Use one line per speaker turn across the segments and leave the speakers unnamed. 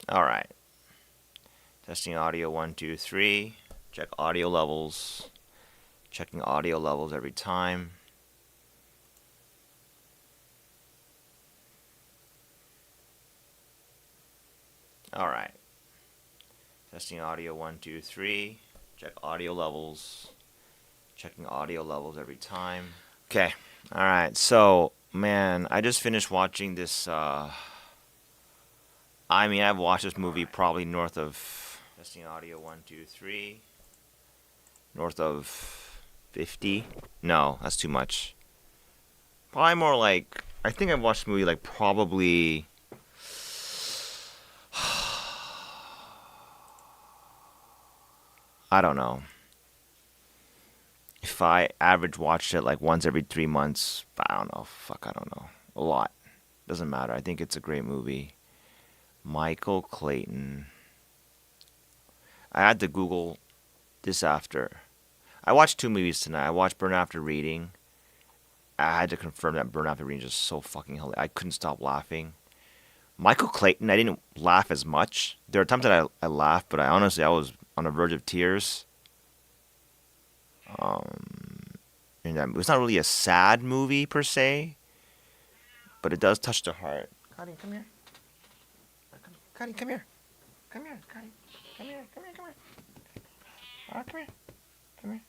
All right. Testing audio 1, 2, 3. Check audio levels. Checking audio levels every time. All right. Testing audio 1, 2, 3. Check audio levels. Checking audio levels every time. Okay. All right. So, man, I just finished watching this. I've watched this movie probably north of testing audio 1, 2, 3. North of 50. No, that's too much. Probably more like I think I've watched the movie like probably I don't know. If I average watched it like once every 3 months, I don't know. Fuck, I don't know. A lot. Doesn't matter. I think it's a great movie. Michael Clayton. I had to Google this after. I watched two movies tonight. I watched Burn After Reading. I had to confirm that Burn After Reading is just so fucking hilarious. I couldn't stop laughing. Michael Clayton, I didn't laugh as much. There are times that I laughed, but I was on the verge of tears. And it was not really a sad movie per se, but it does touch the heart. Cuddy, come here. Cuddy, come here. Come here, Cuddy. Come here, come here, come here. Oh, come here. Come here.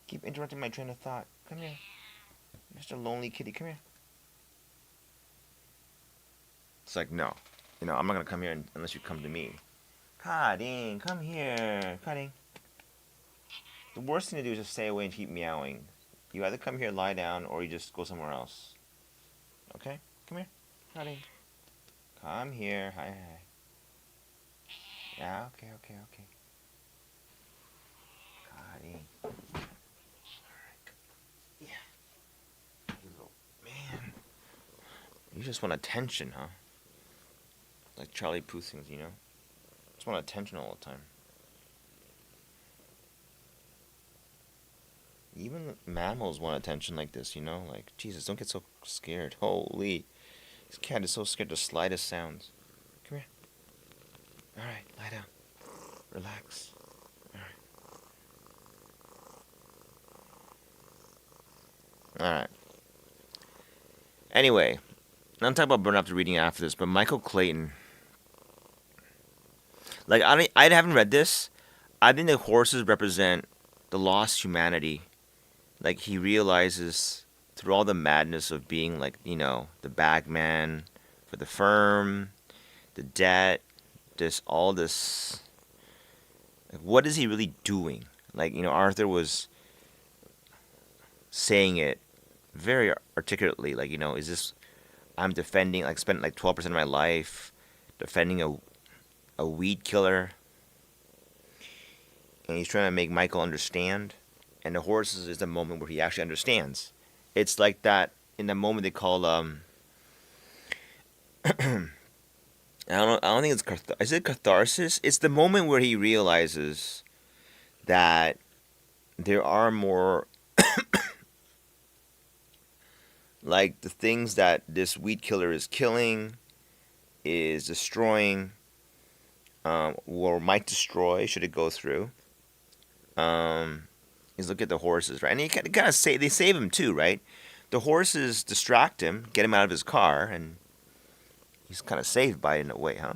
Keep interrupting my train of thought. Come here. Mr. Lonely Kitty, come here. It's like, no. I'm not going to come here unless you come to me. Cutting, come here. Cutting. The worst thing to do is just stay away and keep meowing. You either come here, lie down, or you just go somewhere else. Okay? Come here. Cutting. Come here. Hi, hi. Yeah, okay. Cutting. Alright. Yeah. You little man. You just want attention, huh? Like Charlie Puth things, Just want attention all the time. Even mammals want attention like this, Like, Jesus, don't get so scared. Holy. This cat is so scared of the slightest sounds. Come here. Alright, lie down. Relax. Alright. Anyway, I'm talking about Burn After Reading after this, but Michael Clayton. Like, I haven't read this. I think the horses represent the lost humanity. Like, he realizes through all the madness of being, like, the bagman for the firm, the debt, all this. Like, what is he really doing? Like, Arthur was saying it very articulately. Like, is this, I'm defending, like, spent like 12% of my life defending a weed killer. And he's trying to make Michael understand. And the horses is the moment where he actually understands. It's like that in the moment they call I don't think it's is it catharsis? It's the moment where he realizes that there are more like the things that this weed killer is killing, is destroying, or might destroy should it go through. Is look at the horses, right? And you kind of say they save him too, right? The horses distract him, get him out of his car, and he's kind of saved by it in a way, huh?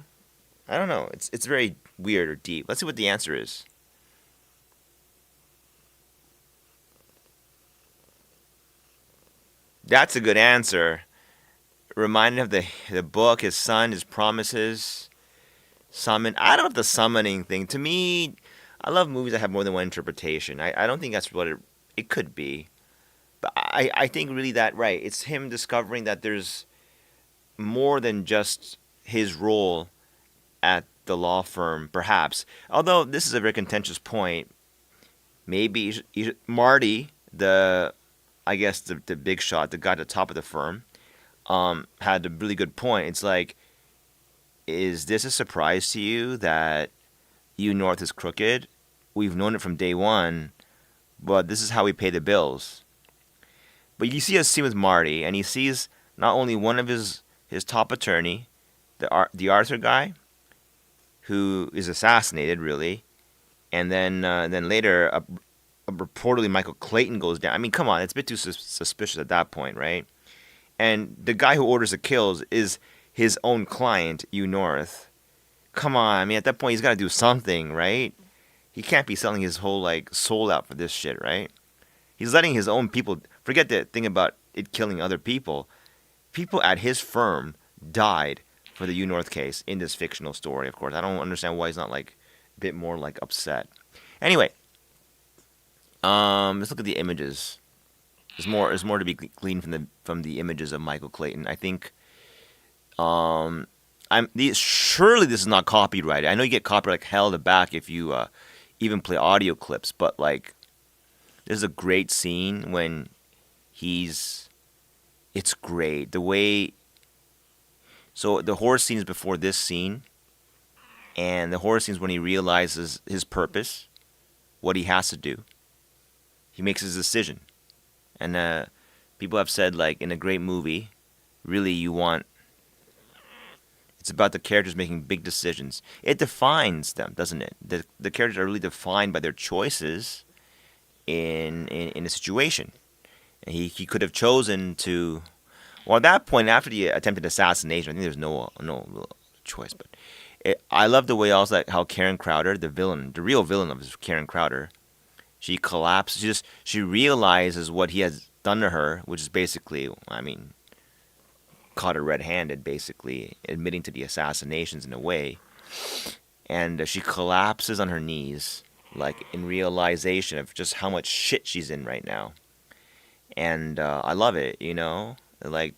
I don't know. It's very weird or deep. Let's see what the answer is. That's a good answer. Reminded of the book, his son, his promises, summon. I don't know if the summoning thing. To me, I love movies that have more than one interpretation. I don't think that's what it could be. But I think really that, right, it's him discovering that there's more than just his role at the law firm, perhaps. Although this is a very contentious point. Maybe Marty, I guess the big shot, the guy at the top of the firm, had a really good point. It's like, is this a surprise to you that North is crooked? We've known it from day one, but this is how we pay the bills. But you see a scene with Marty, and he sees not only one of his top attorney, the Arthur guy who is assassinated, really, and then later, reportedly Michael Clayton goes down. I mean, come on, it's a bit too suspicious at that point, right? And the guy who orders the kills is his own client, U North. Come on, I mean, at that point he's got to do something, right? He can't be selling his whole like soul out for this shit, right? He's letting his own people forget the thing about it killing other people. People at his firm died for the U North case in this fictional story. Of course, I don't understand why he's not like a bit more like upset. Anyway, let's look at the images. There's more to be gleaned from the images of Michael Clayton. I think surely this is not copyrighted. I know you get copyright like hell to back if you even play audio clips, but like this is a great scene when it's great. The way so the horror scene is before this scene, and the horror scene is when he realizes his purpose, what he has to do. He makes his decision. And people have said, like, in a great movie, really it's about the characters making big decisions. It defines them, doesn't it? The characters are really defined by their choices in a situation. And he could have chosen to, well, at that point, after the attempted assassination, I think there's no real choice. But I love the way also how Karen Crowder, the real villain of it is Karen Crowder, she collapses. She realizes what he has done to her, which is basically, I mean, caught her red-handed, basically admitting to the assassinations in a way, and she collapses on her knees, like in realization of just how much shit she's in right now. And I love it, like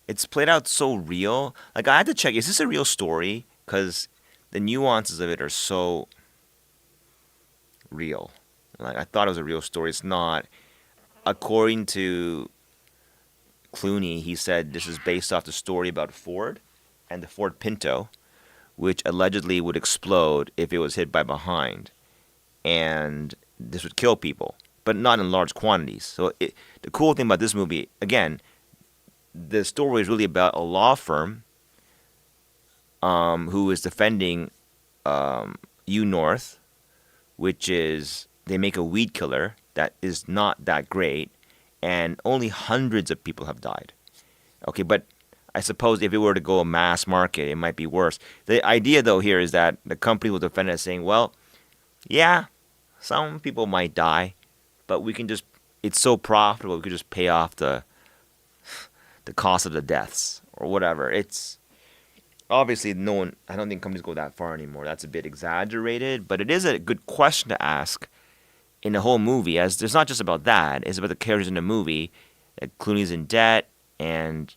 it's played out so real. Like I had to check, is this a real story? Because the nuances of it are so real. Like I thought it was a real story. It's not. According to Clooney, he said this is based off the story about Ford and the Ford Pinto, which allegedly would explode if it was hit by behind, and this would kill people, but not in large quantities. So the cool thing about this movie, again, the story is really about a law firm who is defending U North, which is they make a weed killer that is not that great, and only hundreds of people have died. Okay, but I suppose if it were to go a mass market, it might be worse. The idea, though, here is that the company will defend it saying, well, yeah, some people might die, but it's so profitable, we could just pay off the cost of the deaths or whatever. It's obviously I don't think companies go that far anymore. That's a bit exaggerated, but it is a good question to ask in the whole movie, as it's not just about that. It's about the characters in the movie. Clooney's in debt, and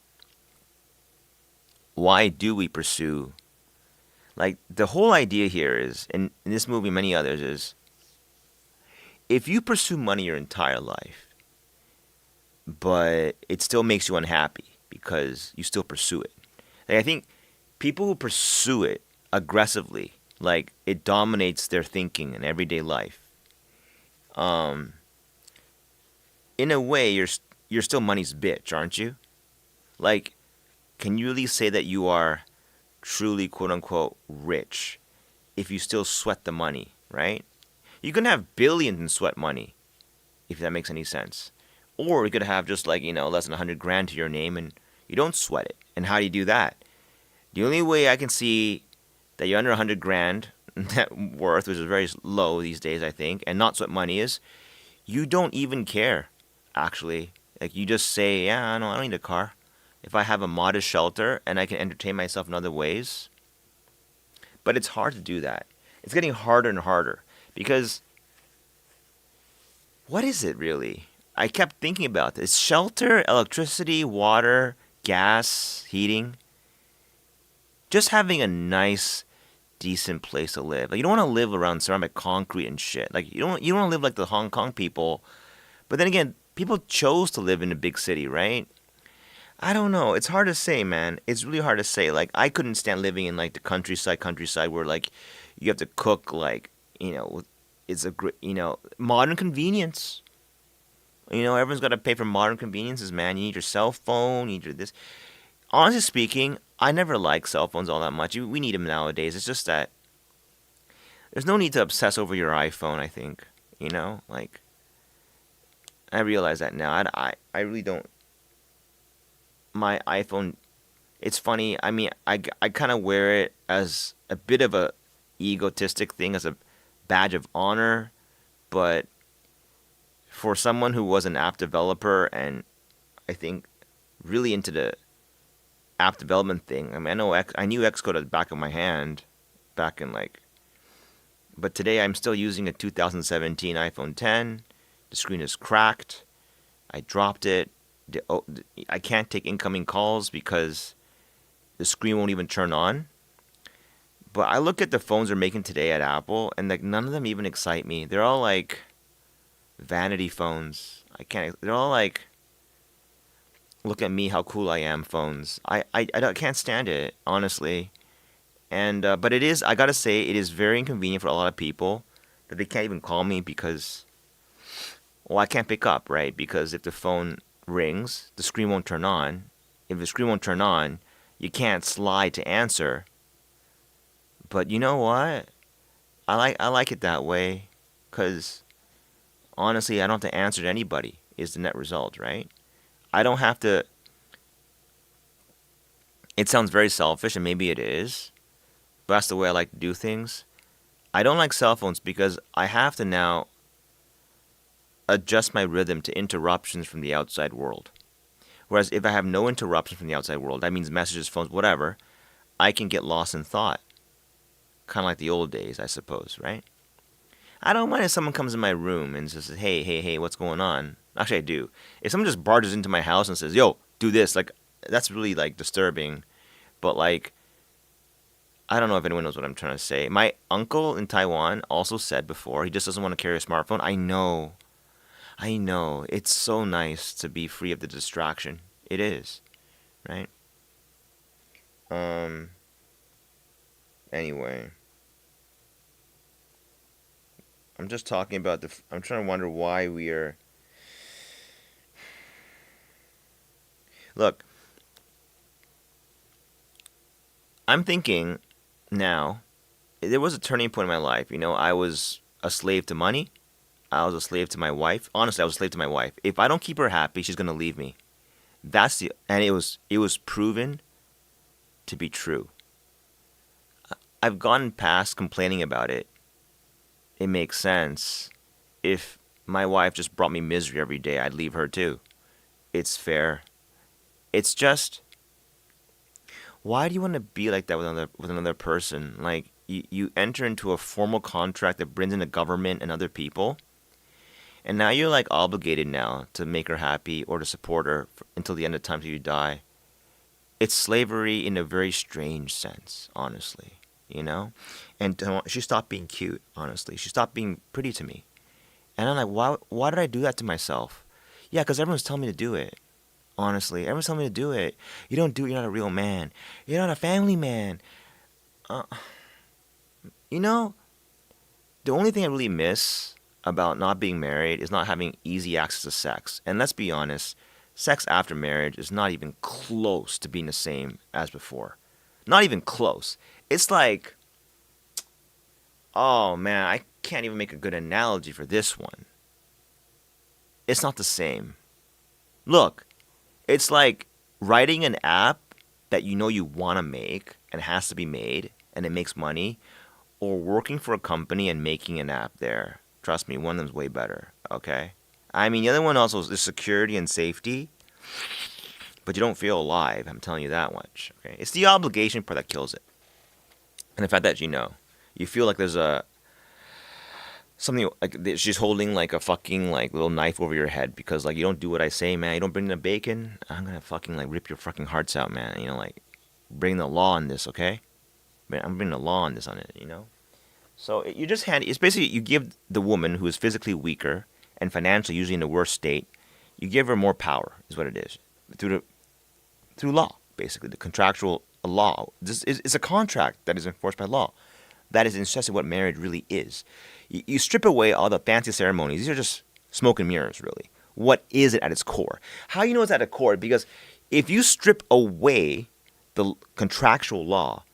why do we pursue? Like, the whole idea here is, in this movie and many others, is if you pursue money your entire life, but it still makes you unhappy because you still pursue it. Like, I think people who pursue it aggressively, like, it dominates their thinking in everyday life. In a way, you're still money's bitch, aren't you? Like, can you really say that you are truly, quote unquote, rich if you still sweat the money, right? You can have billions and sweat money, if that makes any sense. Or you could have just like, less than 100 grand to your name and you don't sweat it. And how do you do that? The only way I can see that you're under 100 grand net worth, which is very low these days, I think, and not sweat money, is you don't even care, actually. Like, you just say, yeah, I don't need a car. If I have a modest shelter and I can entertain myself in other ways. But it's hard to do that. It's getting harder and harder. Because, what is it really? I kept thinking about this. Shelter, electricity, water, gas, heating. Just having a nice, decent place to live. Like, you don't want to live around surrounded by concrete and shit. Like, you don't want to live like the Hong Kong people. But then again, people chose to live in a big city, right? I don't know. It's hard to say, man. It's really hard to say. Like, I couldn't stand living in like the countryside where like you have to cook like, it's a great, modern convenience. Everyone's got to pay for modern conveniences, man. You need your cell phone, you need your this. Honestly speaking, I never liked cell phones all that much. We need them nowadays. It's just that there's no need to obsess over your iPhone, I think. Like, I realize that now. I really don't. My iPhone, it's funny. I mean, I kind of wear it as a bit of a egotistic thing, as a badge of honor. But for someone who was an app developer and I think really into the app development thing, I mean, I knew Xcode at the back of my hand back in like, but today I'm still using a 2017 iPhone 10. The screen is cracked. I dropped it. I can't take incoming calls because the screen won't even turn on. But I look at the phones they're making today at Apple, and like none of them even excite me. They're all like vanity phones. I can't. They're all like, look at me, how cool I am phones. I can't stand it, honestly. And but it is. I gotta say, it is very inconvenient for a lot of people that they can't even call me because, well, I can't pick up, right? Because if the phone rings, the screen won't turn on. If the screen won't turn on, you can't slide to answer. But you know what? I like it that way, because honestly, I don't have to answer to anybody. Is the net result, right? I don't have to. It sounds very selfish, and maybe it is, but that's the way I like to do things. I don't like cell phones because I have to now adjust my rhythm to interruptions from the outside world. Whereas if I have no interruptions from the outside world, that means messages, phones, whatever, I can get lost in thought. Kind of like the old days, I suppose, right? I don't mind if someone comes in my room and says, hey, what's going on? Actually, I do. If someone just barges into my house and says, yo, do this, like, that's really, like, disturbing. But, like, I don't know if anyone knows what I'm trying to say. My uncle in Taiwan also said before, he just doesn't want to carry a smartphone. I know. It's so nice to be free of the distraction. It is, right? Anyway. I'm just talking about I'm trying to wonder why we are. Look, I'm thinking now, there was a turning point in my life. I was a slave to money. I was a slave to my wife. Honestly, I was a slave to my wife. If I don't keep her happy, she's gonna leave me. And it was proven to be true. I've gone past complaining about it. It makes sense. If my wife just brought me misery every day, I'd leave her too. It's fair. It's just, why do you want to be like that with another person? Like, you enter into a formal contract that brings in the government and other people, and now you're like obligated now to make her happy or to support her until the end of time till you die. It's slavery in a very strange sense, honestly. And she stopped being cute, honestly. She stopped being pretty to me. And I'm like, why did I do that to myself? Yeah, because everyone's telling me to do it. Honestly, everyone's telling me to do it. You don't do it, you're not a real man. You're not a family man. Uh, the only thing I really miss about not being married is not having easy access to sex. And let's be honest, sex after marriage is not even close to being the same as before. Not even close. It's like, oh man, I can't even make a good analogy for this one. It's not the same. Look, it's like writing an app that you want to make and has to be made and it makes money, or working for a company and making an app there. Trust me, one of them's way better, okay? I mean, the other one also is security and safety, but you don't feel alive, I'm telling you that much, okay? It's the obligation part that kills it. And the fact that you feel like there's something like she's holding like a fucking like little knife over your head because like you don't do what I say, man. You don't bring the bacon, I'm gonna fucking like rip your fucking hearts out, man. Like bring the law on this, okay? I'm bringing the law on it. So you just it's basically you give the woman who is physically weaker and financially usually in the worst state, you give her more power, is what it is, through law, basically the contractual law. It's a contract that is enforced by law. That is essentially what marriage really is. You strip away all the fancy ceremonies. These are just smoke and mirrors, really. What is it at its core? How you know it's at its core? Because if you strip away the contractual law,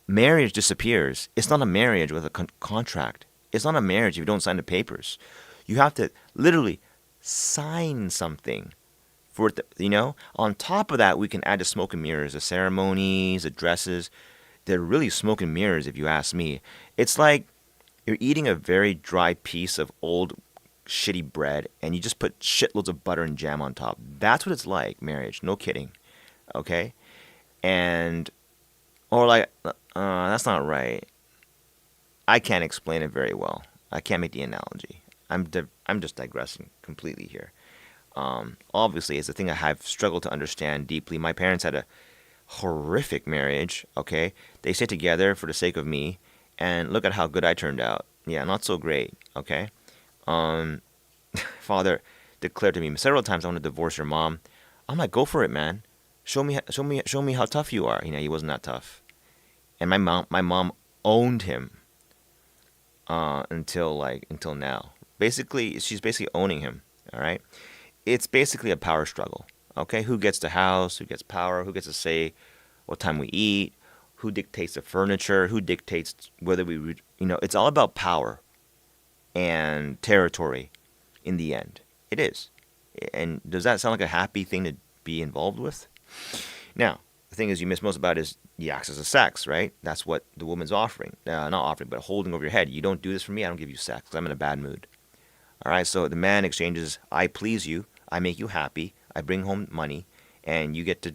marriage disappears. It's not a marriage with a contract. It's not a marriage if you don't sign the papers. You have to literally sign something for it to. On top of that, we can add the smoke and mirrors, the ceremonies, the dresses. They're really smoke and mirrors, if you ask me. It's like you're eating a very dry piece of old shitty bread and you just put shitloads of butter and jam on top. That's what it's like, marriage. No kidding. Okay? And, or like, that's not right. I can't explain it very well. I can't make the analogy. I'm just digressing completely here. Obviously, it's a thing I have struggled to understand deeply. My parents had a horrific marriage, okay? They stayed together for the sake of me, and look at how good I turned out. Yeah, not so great, okay? Um, Father declared to me several times, "I want to divorce your mom." I'm like, "Go for it, man. Show me how tough you are." He wasn't that tough. And my mom owned him until now. Basically, she's basically owning him. All right, it's basically a power struggle. Okay, who gets the house? Who gets power? Who gets to say what time we eat? Who dictates the furniture? Who dictates whether it's all about power and territory in the end. It is. And does that sound like a happy thing to be involved with? Now, the thing is you miss most about is the access of sex, right? That's what the woman's offering. Not offering, but holding over your head. You don't do this for me, I don't give you sex 'cause I'm in a bad mood. All right, so the man exchanges, I please you, I make you happy, I bring home money, and you get to,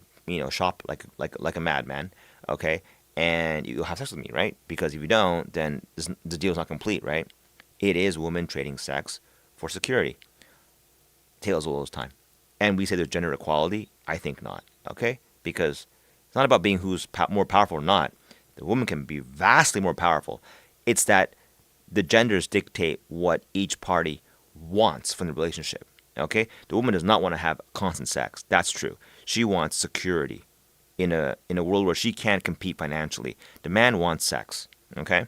shop like a madman, okay? And you'll have sex with me, right? Because if you don't, then the deal's not complete, right? It is women trading sex for security. Tales all those time. And we say there's gender equality. I think not, okay? Because it's not about being who's more powerful or not. The woman can be vastly more powerful. It's that the genders dictate what each party wants from the relationship, okay? The woman does not want to have constant sex. That's true. She wants security in a world where she can't compete financially. The man wants sex, okay?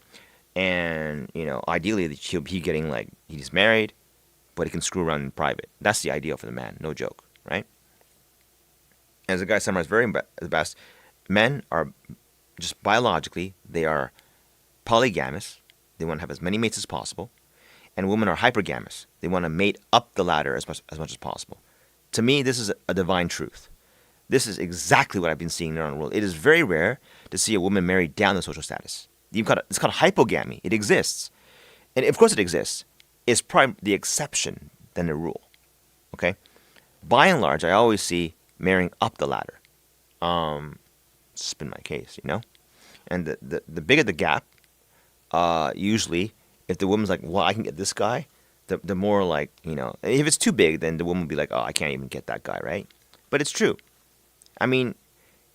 And, ideally he'll be getting he's married, but he can screw around in private. That's the ideal for the man, no joke, right? As the guy summarized the best, men are just biologically, they are polygamous. They want to have as many mates as possible. And women are hypergamous. They want to mate up the ladder as much as possible. To me, this is a divine truth. This is exactly what I've been seeing around the world. It is very rare to see a woman married down the social status. It's called hypogamy. It exists. And of course it exists. It's probably the exception than the rule. Okay? By and large, I always see marrying up the ladder. It's just been my case, And the bigger the gap, usually, if the woman's like, well, I can get this guy, the more if it's too big, then the woman will be like, oh, I can't even get that guy, right? But it's true. I mean,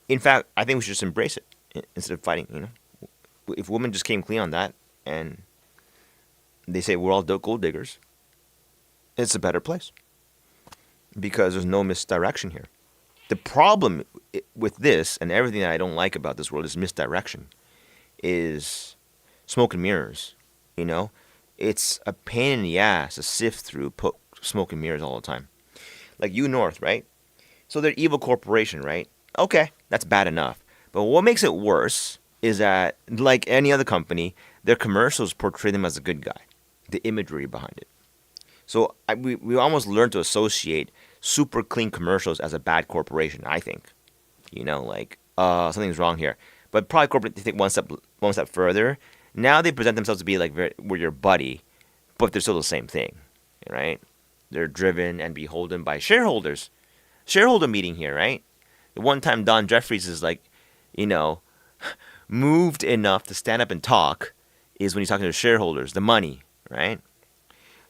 in fact, I think we should just embrace it instead of fighting, If women just came clean on that and they say we're all gold diggers, it's a better place because there's no misdirection here. The problem with this and everything that I don't like about this world is misdirection, is smoke and mirrors, It's a pain in the ass to sift through smoke and mirrors all the time. Like North, right? So they're evil corporation, right? Okay, that's bad enough. But what makes it worse is that, like any other company, their commercials portray them as a good guy, the imagery behind it. So we almost learned to associate super clean commercials as a bad corporation, I think. Something's wrong here. But probably corporate, they take one step further. Now they present themselves to be like we're your buddy, but they're still the same thing, right? They're driven and beholden by shareholders. Shareholder meeting here, right? The one time Don Jeffries is moved enough to stand up and talk is when he's talking to shareholders, the money, right?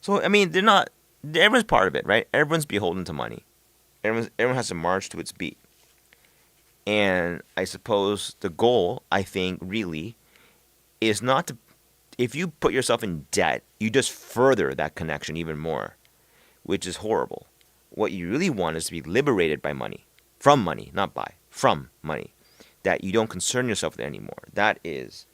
So, I mean, everyone's part of it, right? Everyone's beholden to money. Everyone has to march to its beat. And I suppose the goal, I think, really, is not to, if you put yourself in debt, you just further that connection even more, which is horrible. What you really want is to be liberated by money, from money, not by, from money, that you don't concern yourself with it anymore. That is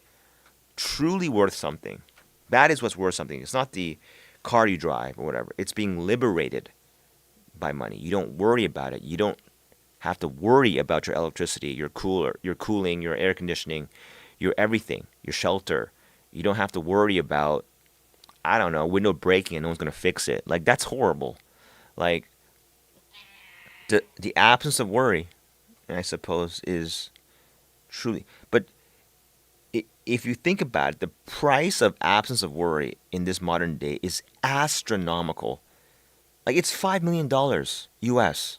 truly worth something. That is what's worth something. It's not the car you drive or whatever. It's being liberated by money. You don't worry about it. You don't have to worry about your electricity, your cooler, your cooling, your air conditioning, your everything, your shelter. You don't have to worry about, I don't know, window breaking and no one's gonna fix it. Like that's horrible. Like the absence of worry, I suppose, is truly. But if you think about it, the price of absence of worry in this modern day is astronomical. Like it's $5 million US.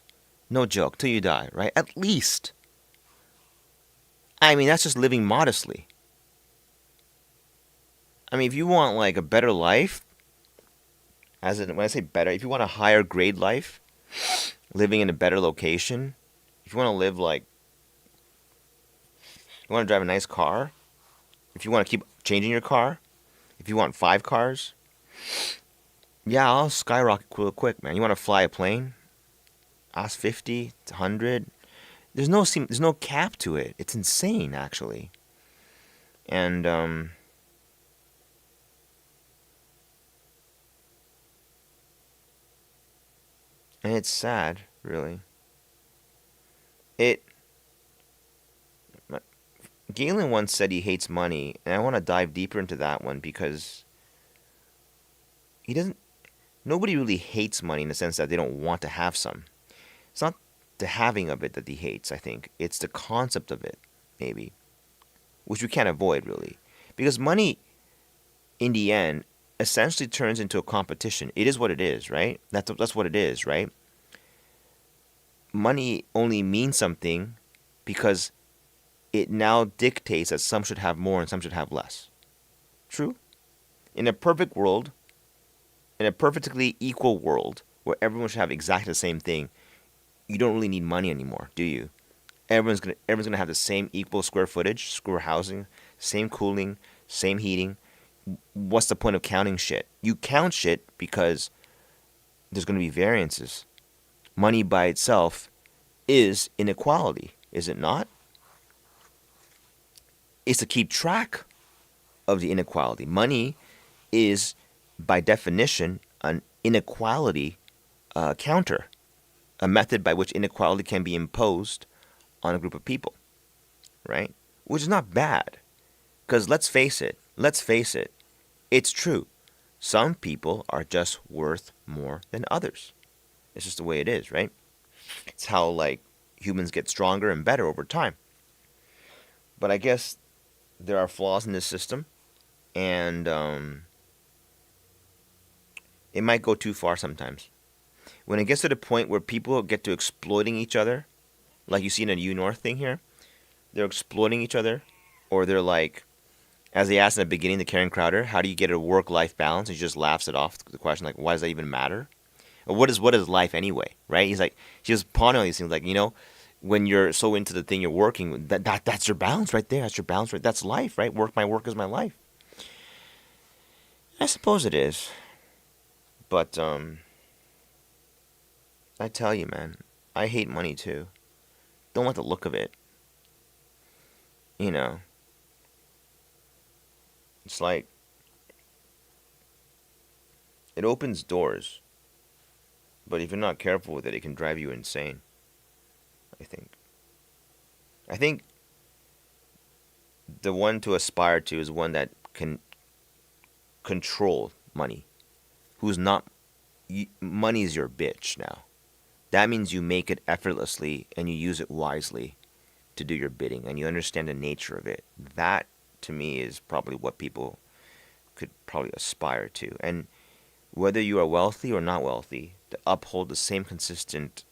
No joke, till you die, right? At least. I mean, that's just living modestly. I mean, if you want like a better life, as in when I say better, if you want a higher grade life, living in a better location, if you want to live like you want to drive a nice car, if you want to keep changing your car, if you want 5 cars, yeah, I'll skyrocket real quick, man. You want to fly a plane? Ask 50, 100. There's no cap to it. It's insane, actually. And and it's sad, really. It Galen once said he hates money, and I want to dive deeper into that one because he doesn't. Nobody really hates money in the sense that they don't want to have some. It's not the having of it that he hates. I think it's the concept of it, maybe, which we can't avoid really, because money, in the end, essentially turns into a competition. It is what it is, right? That's what it is, right? Money only means something because it now dictates that some should have more and some should have less. True? In a perfect world, in a perfectly equal world where everyone should have exactly the same thing, you don't really need money anymore, do you? Everyone's gonna have the same equal square footage, square housing, same cooling, same heating. What's the point of counting shit? You count shit because there's gonna be variances. Money by itself is inequality, is it not? It's to keep track of the inequality. Money is, by definition, an inequality counter, a method by which inequality can be imposed on a group of people, right? Which is not bad, because let's face it, it's true. Some people are just worth more than others. It's just the way it is, right? It's how like humans get stronger and better over time. But I guess there are flaws in this system, and it might go too far sometimes. When it gets to the point where people get to exploiting each other, like you see in a U North thing here, they're exploiting each other, or they're like, as they asked in the beginning to Karen Crowder, how do you get a work-life balance? And she just laughs it off. The question, like, why does that even matter? Or what is life anyway, right? He's like, she was pondering these things, like, when you're so into the thing you're working, that's your balance right there. That's your balance right. That's life, right? My work is my life. I suppose it is, but I tell you, man, I hate money too. Don't like the look of it. You know, it's like it opens doors, but if you're not careful with it, it can drive you insane. I think. I think the one to aspire to is one that can control money. Who's not money is your bitch now. That means you make it effortlessly and you use it wisely to do your bidding and you understand the nature of it. That to me is probably what people could probably aspire to. And whether you are wealthy or not wealthy, to uphold the same consistent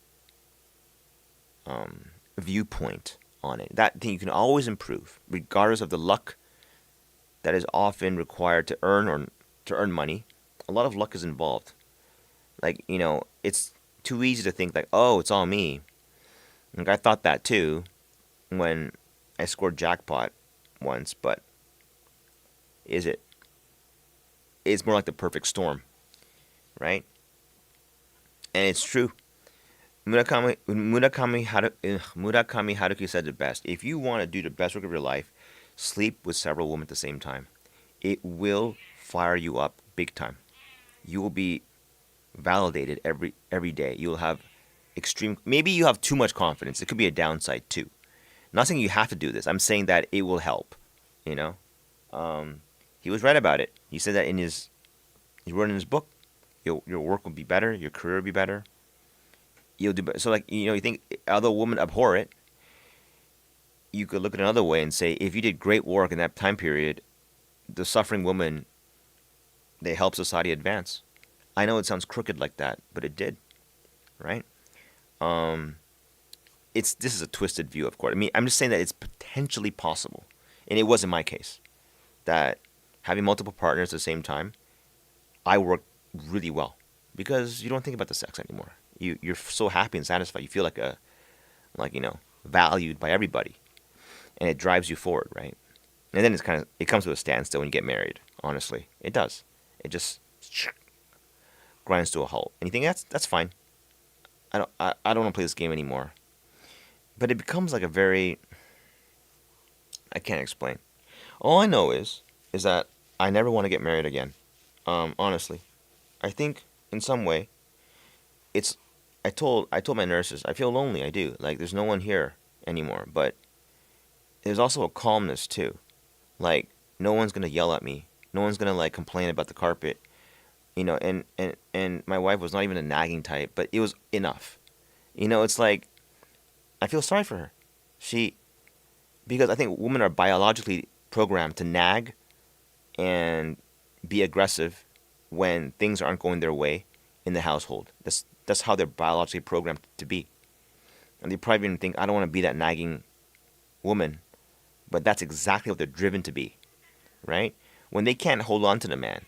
viewpoint on it. That thing you can always improve, regardless of the luck that is often required to earn money. A lot of luck is involved. Like, it's too easy to think like, oh, it's all me. Like I thought that too when I scored jackpot once, but is it? It's more like the perfect storm, right? And it's true. Murakami Haruki said it best. If you want to do the best work of your life, sleep with several women at the same time. It will fire you up big time. You will be validated every day. You'll have extreme. Maybe you have too much confidence. It could be a downside too. Not saying you have to do this. I'm saying that it will help. You know, he was right about it. He said that in his he wrote in his book. Your work will be better. Your career will be better. You'll do better. So like you think although women abhor it, you could look at it another way and say if you did great work in that time period, the suffering woman they help society advance. I know it sounds crooked like that, but it did, right? Um, it's this is a twisted view, of course. I mean, I'm just saying that it's potentially possible, and it was in my case that having multiple partners at the same time, I worked really well because you don't think about the sex anymore. You're so happy and satisfied. You feel like valued by everybody, and it drives you forward, right? And then it comes to a standstill when you get married. Honestly, it does. It just grinds to a halt. And you think that's fine. I don't want to play this game anymore. But it becomes like a very I can't explain. All I know is that I never want to get married again. Honestly, I think in some way it's I told my nurses I feel lonely. I do like there's no one here anymore. But there's also a calmness too. Like no one's gonna yell at me. No one's gonna like complain about the carpet. And my wife was not even a nagging type, but it was enough. It's like I feel sorry for her. She because I think women are biologically programmed to nag and be aggressive when things aren't going their way in the household. That's how they're biologically programmed to be. And they probably even think I don't want to be that nagging woman, but that's exactly what they're driven to be, right? When they can't hold on to the man,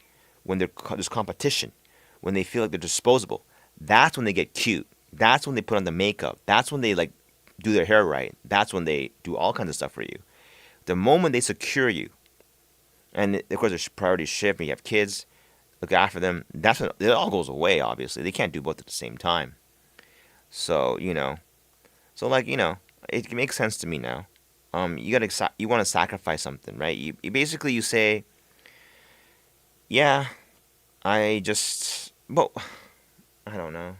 when there's competition, when they feel like they're disposable, that's when they get cute. That's when they put on the makeup. That's when they like do their hair right. That's when they do all kinds of stuff for you. The moment they secure you, and of course their priorities shift. When you have kids, look after them. That's when it all goes away. Obviously, they can't do both at the same time. So it makes sense to me now. You want to sacrifice something, right? You basically you say, yeah, but I don't know.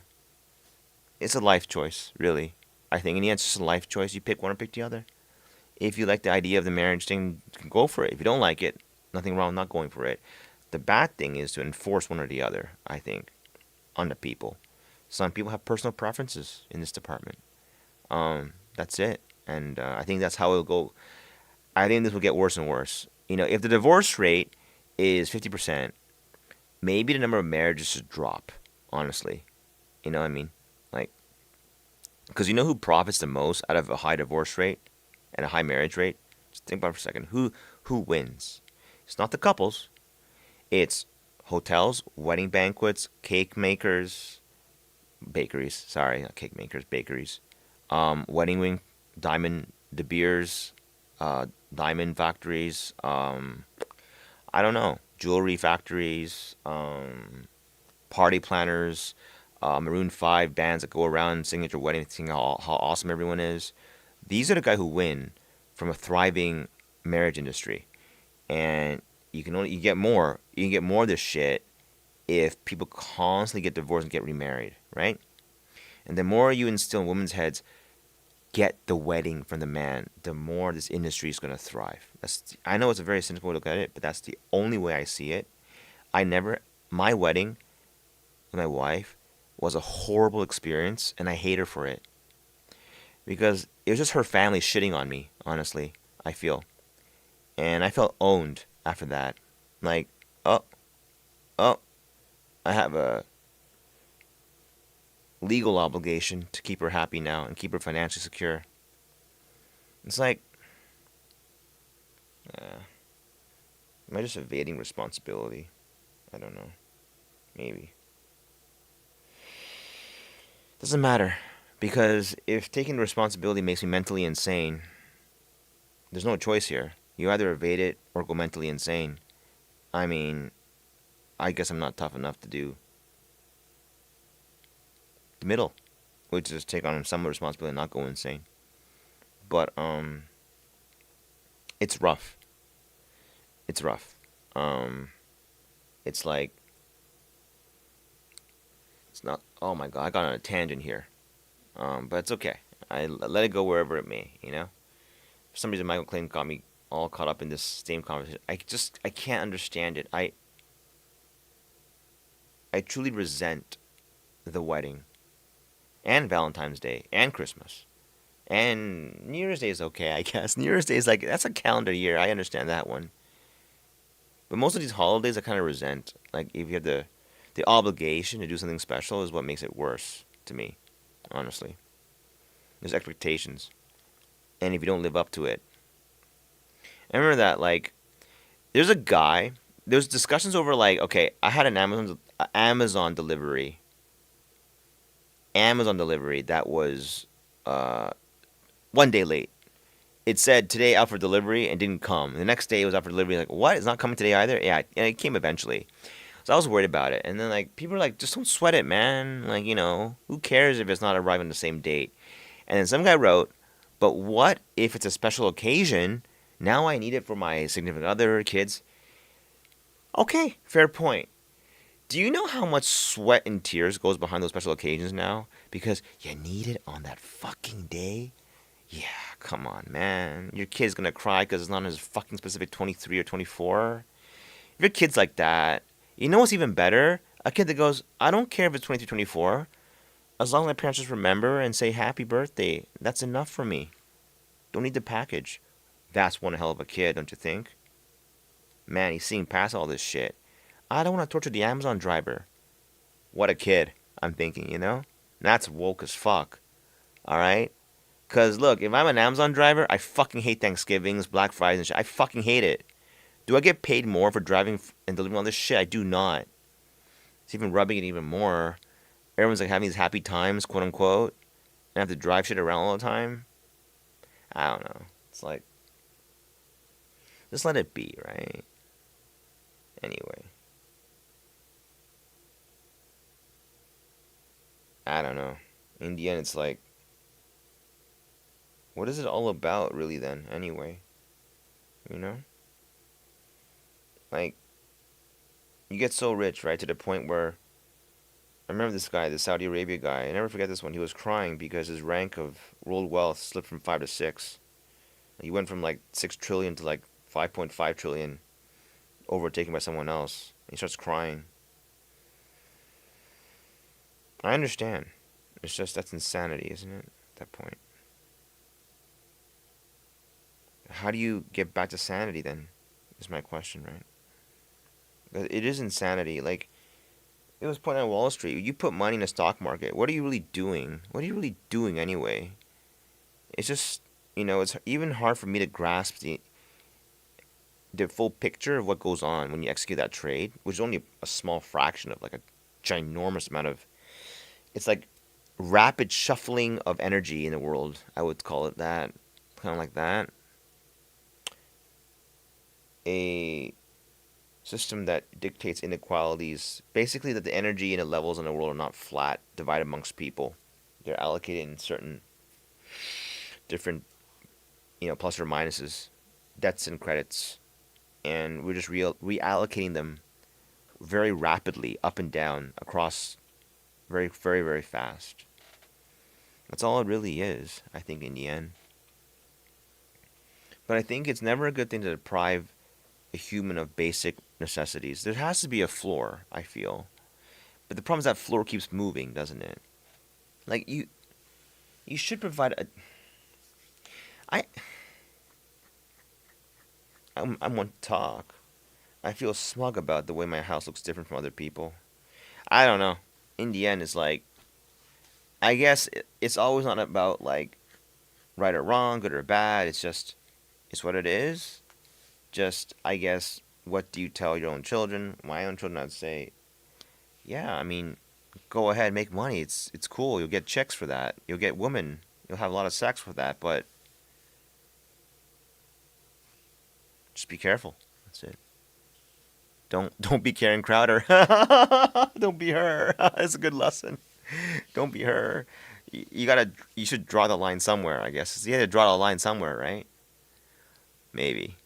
It's a life choice, really. I think in the end, it's just a life choice. You pick one or pick the other. If you like the idea of the marriage thing, go for it. If you don't like it, nothing wrong with not going for it. The bad thing is to enforce one or the other, I think, on the people. Some people have personal preferences in this department. That's it. And I think that's how it'll go. I think this will get worse and worse. If the divorce rate is 50%, maybe the number of marriages should drop, honestly. You know what I mean? Like, because you know who profits the most out of a high divorce rate and a high marriage rate? Just think about it for a second. Who wins? It's not the couples. It's hotels, wedding banquets, cake makers, bakeries. Sorry, not cake makers, bakeries. Wedding ring, diamond, De Beers, diamond factories. I don't know, jewelry factories, party planners, Maroon 5 bands that go around singing at your wedding, singing how awesome everyone is. These are the guys who win from a thriving marriage industry. And you can get more of this shit if people constantly get divorced and get remarried, right? And the more you instill in women's heads, get the wedding from the man, the more this industry is going to thrive. I know it's a very cynical way to look at it, but that's the only way I see it. My wedding with my wife was a horrible experience, and I hate her for it. Because it was just her family shitting on me, honestly, I feel. And I felt owned after that. Like, oh, oh, I have a legal obligation to keep her happy now and keep her financially secure. It's like, am I just evading responsibility? I don't know. Maybe. Doesn't matter. Because if taking responsibility makes me mentally insane, there's no choice here. You either evade it or go mentally insane. I mean, I guess I'm not tough enough to do the middle, which is take on some responsibility and not go insane. But it's rough. It's rough. It's like it's not. Oh my god, I got on a tangent here. But it's okay. I let it go wherever it may. For some reason, Michael Clayton got me all caught up in this same conversation. I can't understand it. I truly resent the wedding and Valentine's Day and Christmas. And New Year's Day is okay, I guess. New Year's Day is like, that's a calendar year. I understand that one. But most of these holidays I kind of resent. Like, if you have the obligation to do something special is what makes it worse to me, honestly. There's expectations. And if you don't live up to it. I remember that, like, there's a guy, there's discussions over, like, okay, I had an Amazon delivery that was uh, 1 day late. It said today out for delivery and didn't come. The next day it was out for delivery. Like, what? It's not coming today either? Yeah, and it came eventually. So I was worried about it. And then, like, people are like, just don't sweat it, man. Like, who cares if it's not arriving on the same date? And then some guy wrote, but what if it's a special occasion? Now I need it for my significant other, kids. Okay, fair point. Do you know how much sweat and tears goes behind those special occasions now? Because you need it on that fucking day? Yeah, come on, man. Your kid's gonna cry because it's not on his fucking specific 23 or 24. If your kid's like that, you know what's even better? A kid that goes, I don't care if it's 23, 24. As long as my parents just remember and say happy birthday, that's enough for me. Don't need the package. That's one hell of a kid, don't you think? Man, he's seeing past all this shit. I don't want to torture the Amazon driver. What a kid, I'm thinking. That's woke as fuck. Alright? Because, look, if I'm an Amazon driver, I fucking hate Thanksgivings, Black Fridays, and shit. I fucking hate it. Do I get paid more for driving and delivering all this shit? I do not. It's even rubbing it even more. Everyone's like having these happy times, quote unquote, and have to drive shit around all the time. I don't know. It's like, just let it be, right? Anyway. I don't know. In the end, it's like, what is it all about, really, then, anyway? You know? Like, you get so rich, right, to the point where I remember this guy, the Saudi Arabia guy. I never forget this one. He was crying because his rank of world wealth slipped from 5 to 6. He went from like 6 trillion to like 5.5 trillion, overtaken by someone else. He starts crying. I understand. It's just that's insanity, isn't it? At that point. How do you get back to sanity then? Is my question, right? It is insanity. Like, it was pointed on Wall Street. You put money in the stock market. What are you really doing? What are you really doing anyway? It's just, it's even hard for me to grasp the full picture of what goes on when you execute that trade, which is only a small fraction of like a ginormous amount of. It's like rapid shuffling of energy in the world. I would call it that, kind of like that. A system that dictates inequalities. Basically, that the energy and the levels in the world are not flat, divided amongst people. They're allocated in certain different, plus or minuses, debts and credits, and we're just reallocating them very rapidly up and down across very, very, very fast. That's all it really is, I think, in the end. But I think it's never a good thing to deprive a human of basic necessities. There has to be a floor, I feel. But the problem is that floor keeps moving, doesn't it? Like, you should provide a. I. I'm one to talk. I feel smug about the way my house looks different from other people. I don't know. In the end, it's like, I guess it's always not about like right or wrong, good or bad. It's just, it's what it is. Just, I guess, what do you tell your own children? My own children, I'd say, yeah, I mean, go ahead, make money. It's cool. You'll get chicks for that. You'll get women. You'll have a lot of sex with that. But just be careful. That's it. Don't be Karen Crowder. Don't be her. It's a good lesson. Don't be her. You should draw the line somewhere, I guess. You had to draw the line somewhere, right? Maybe.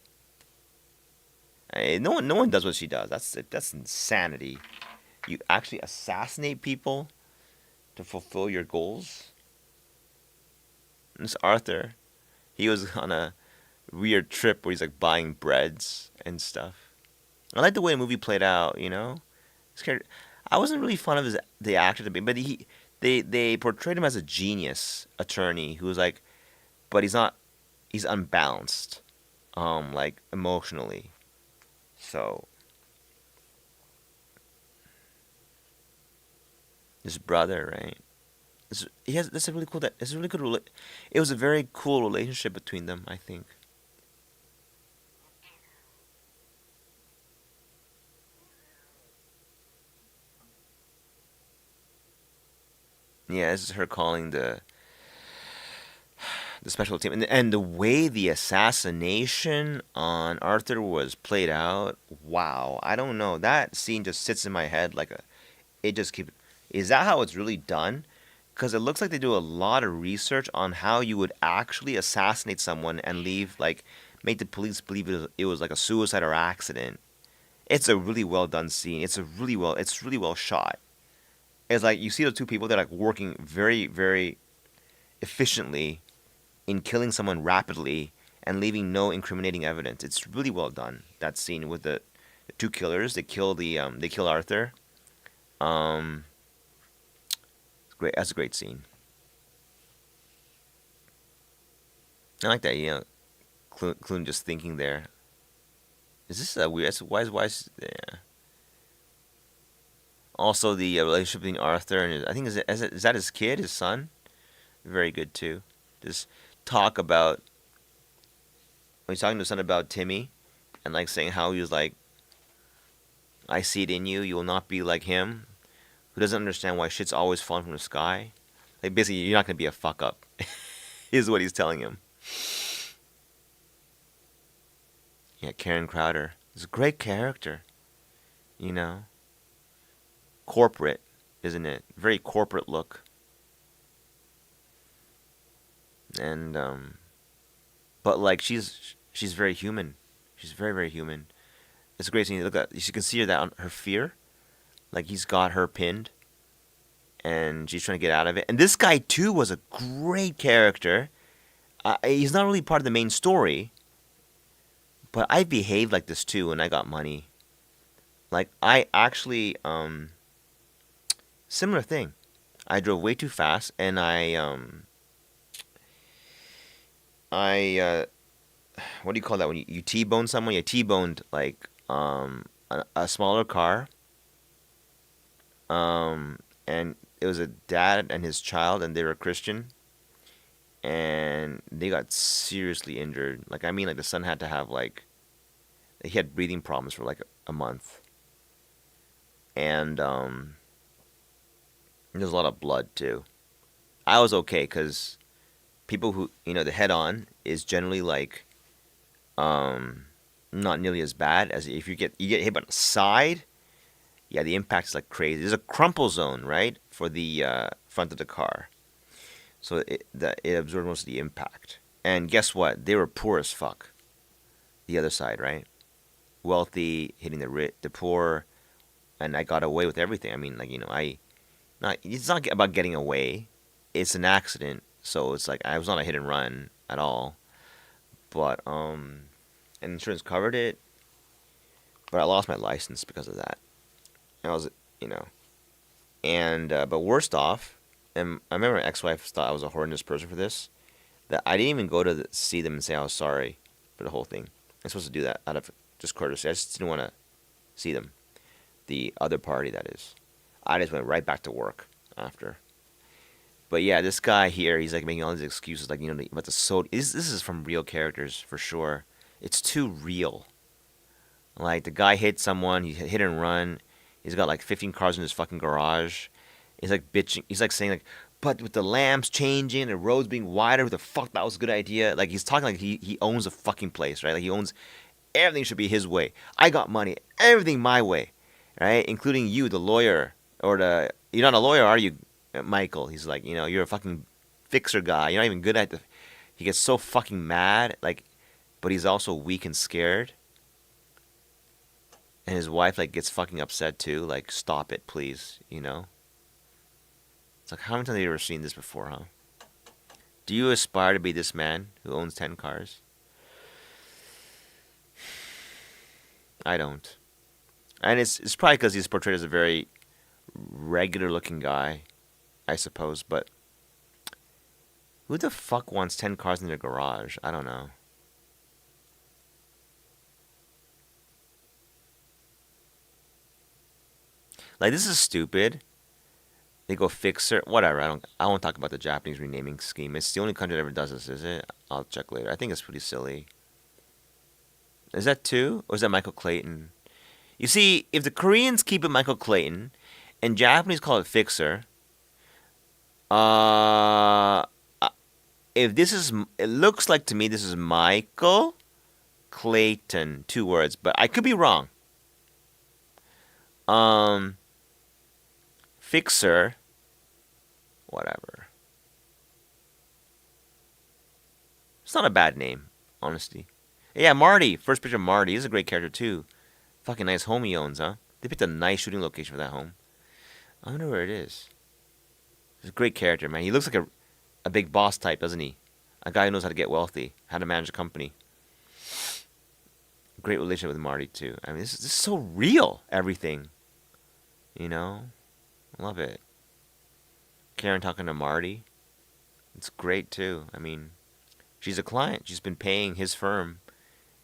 No one does what she does. That's insanity. You actually assassinate people to fulfill your goals. This Arthur, he was on a weird trip where he's like buying breads and stuff. I like the way the movie played out. I wasn't really fond of the actor to be, but they portrayed him as a genius attorney who was like, but he's not. He's unbalanced, like emotionally. So his brother, right? He has. That's a really cool. It's a really good. It was a very cool relationship between them. I think. Yeah, this is her calling the special team, and the way the assassination on Arthur was played out. Wow, I don't know. That scene just sits in my head like a. It just keeps. Is that how it's really done? Because it looks like they do a lot of research on how you would actually assassinate someone and leave like make the police believe it was like a suicide or accident. It's a really well done scene. It's really well shot. It's like you see the two people that are like working very very efficiently in killing someone rapidly and leaving no incriminating evidence. It's really well done. That scene with the two killers. They kill Arthur. Um, it's great. That's a great scene. I like that. Clune just thinking there. Is this a weird? Yeah. Also, the relationship between Arthur and I think is that his kid, his son? Very good too. Just talk about when he's talking to his son about Timmy, and like saying how he was like, "I see it in you. You will not be like him, who doesn't understand why shit's always falling from the sky." Like basically, you're not gonna be a fuck up. Is what he's telling him. Yeah, Karen Crowder is a great character. You know, corporate, isn't it? Very corporate look, and but like she's very human. She's very very human. It's a great scene. Look at you can see her that on her fear, like he's got her pinned, and she's trying to get out of it. And this guy too was a great character. He's not really part of the main story, but I behaved like this too, and I got money. Like I actually similar thing. I drove way too fast, and I what do you call that when you T-bone someone? You T-boned like a smaller car, and it was a dad and his child, and they were Christian, and they got seriously injured. Like I mean, like the son had to have like he had breathing problems for like a month, and there's a lot of blood too. I was okay because people who the head on is generally like not nearly as bad as if you get hit on the side. Yeah, the impact's like crazy. There's a crumple zone, right, for the front of the car, so it absorbed most of the impact. And guess what? They were poor as fuck. The other side, right? Wealthy hitting the poor, and I got away with everything. I mean, like I not it's not about getting away. It's an accident, so it's like I was not a hit and run at all. But and insurance covered it, but I lost my license because of that. And I was, you know, and but worst off, and I remember my ex-wife thought I was a horrendous person for this. That I didn't even go to see them and say I was sorry for the whole thing. I'm supposed to do that out of just courtesy. I just didn't want to see them, the other party that is. I just went right back to work after. But yeah, this guy here, he's like making all these excuses, like about the soda. This is from real characters for sure. It's too real. Like the guy hit someone, he hit and run. He's got like 15 cars in his fucking garage. He's like bitching. He's like saying like, but with the lamps changing, the roads being wider, who the fuck that was a good idea? Like he's talking like he owns the fucking place, right? Like he owns everything should be his way. I got money, everything my way, right? Including you, the lawyer, or the you're not a lawyer, are you, Michael? He's like, you're a fucking fixer guy. You're not even good at the. He gets so fucking mad, like, but he's also weak and scared. And his wife like gets fucking upset too. Like, stop it, please. It's like how many times have you ever seen this before, huh? Do you aspire to be this man who owns 10 cars? I don't. And it's probably because he's portrayed as a very regular looking guy, I suppose. But who the fuck wants 10 cars in their garage? I don't know. Like, this is stupid. They go fixer, whatever. I won't talk about the Japanese renaming scheme. It's the only country that ever does this, is it? I'll check later. I think it's pretty silly. Is that two? Or is that Michael Clayton? You see, if the Koreans keep it Michael Clayton and Japanese call it fixer, uh, if this is, it looks like to me this is Michael Clayton, two words, but I could be wrong. Um, Fixer, whatever. It's not a bad name, honestly. Yeah, Marty. First picture of Marty. He's a great character too. Fucking nice home he owns, huh? They picked a nice shooting location for that home. I wonder where it is. He's a great character, man. He looks like a big boss type, doesn't he? A guy who knows how to get wealthy, how to manage a company. Great relationship with Marty too. I mean, this is so real. Everything, you know. Love it. Karen talking to Marty. It's great too. I mean, she's a client. She's been paying his firm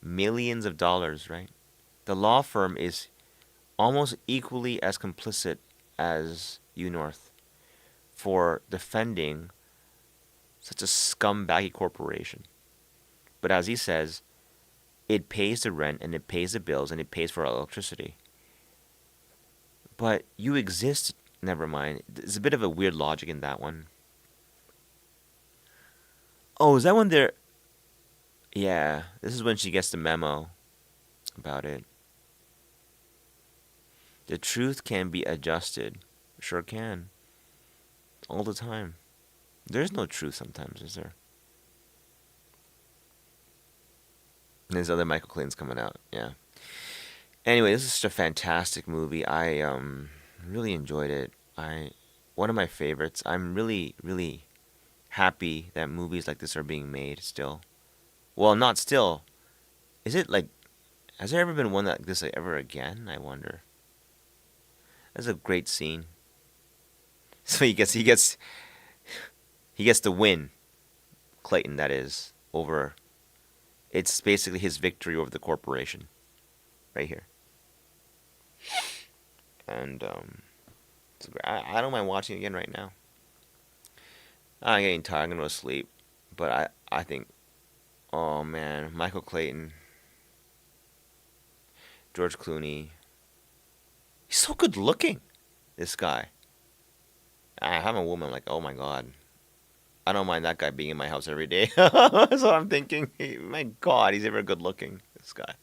millions of dollars, right? The law firm is almost equally as complicit as U-North for defending such a scumbaggy corporation. But as he says, it pays the rent and it pays the bills and it pays for electricity. But you exist, never mind. There's a bit of a weird logic in that one. Oh, is that when they're... Yeah, this is when she gets the memo about it. The truth can be adjusted. Sure can. All the time. There's no truth sometimes, is there? And there's other Michael Clayton's coming out. Yeah. Anyway, this is such a fantastic movie. I really enjoyed it. One of my favorites. I'm really, really happy that movies like this are being made still. Well, not still. Is it like, has there ever been one like this ever again? I wonder. That's a great scene. So he gets the win. Clayton, that is, over. It's basically his victory over the corporation, right here. And I don't mind watching it again right now. I'm getting tired. I'm gonna go to sleep. But I think, oh man, Michael Clayton, George Clooney. He's so good looking. This guy. I'm a woman. I'm like, oh my god. I don't mind that guy being in my house every day. That's what I'm thinking. My god, he's ever good looking. This guy.